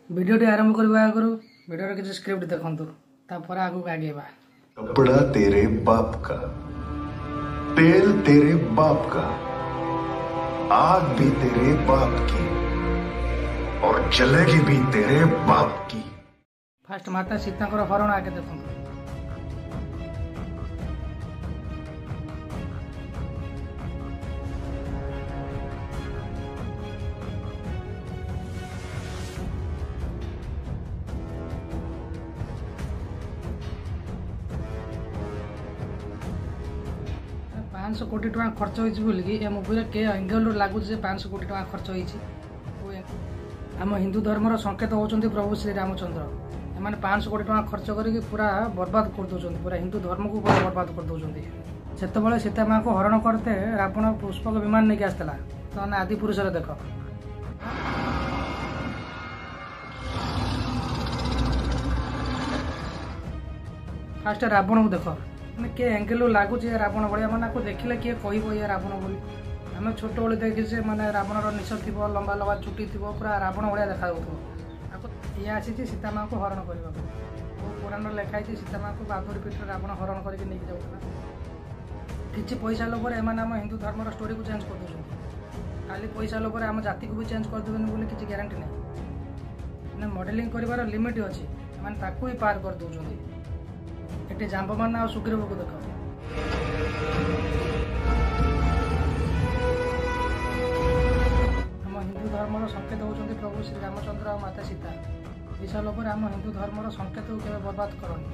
भिडियोटी आरंभ करबा आगु भिडियो किसी स्क्रिप्ट देखंतु तापर आगु आगेबा। कपड़ा तेरे बाप का, तेल तेरे बाप का, आग भी तेरे बाप की और जलेगी भी तेरे बाप की। फास्ट माता सीता हरण आगे देखंतु। पाँच कोटी टका खर्च होगी मुवी के एंगल लगुच 500 कोटी टका खर्च होती। आम हिंदू धर्मर संकेत होती प्रभु श्री रामचंद्र। एम 500 कोटी टका खर्च करके पूरा बर्बाद कर दौरान, पूरा हिंदू धर्म को पूरा बर्बाद कर दौरान। से सीता माँ को हरण करते रावण पुष्पक विमान नहीं आसला। तो आदि पुरुष देख फास्ट रावण को देख के एंगल लगुच रावण भाया मैंने देखिले किए कह ये रावण बोली। आम छोट बड़े देखीचे मैंने रावणर निश थी लंबा लंबा चुटी थी पूरा रावण भाया देखा ये आसी सीता माँ को हरण करने पुराण लिखाई सीता माँ को बादुरी पीठ रावण हरण करके नहीं जाऊला। किसी पैसा लोभर एम हिंदू धर्मर स्टोरी को चेंज कर दूसरी। खाली पैसा लोभर आम जाति को भी चेंज कर देवेनि बोली किसी ग्यारंटी नहीं। मॉडलिंग कर लिमिट अच्छी ही पार कर दौरान। ये जाम्बमान आ सुग्रीव को देख आम हिंदू धर्मर संकेत होती प्रभु श्री रामचंद्र और माता सीता। विशाल आम हिंदू धर्मर संकेत को केवे बर्बाद करनी।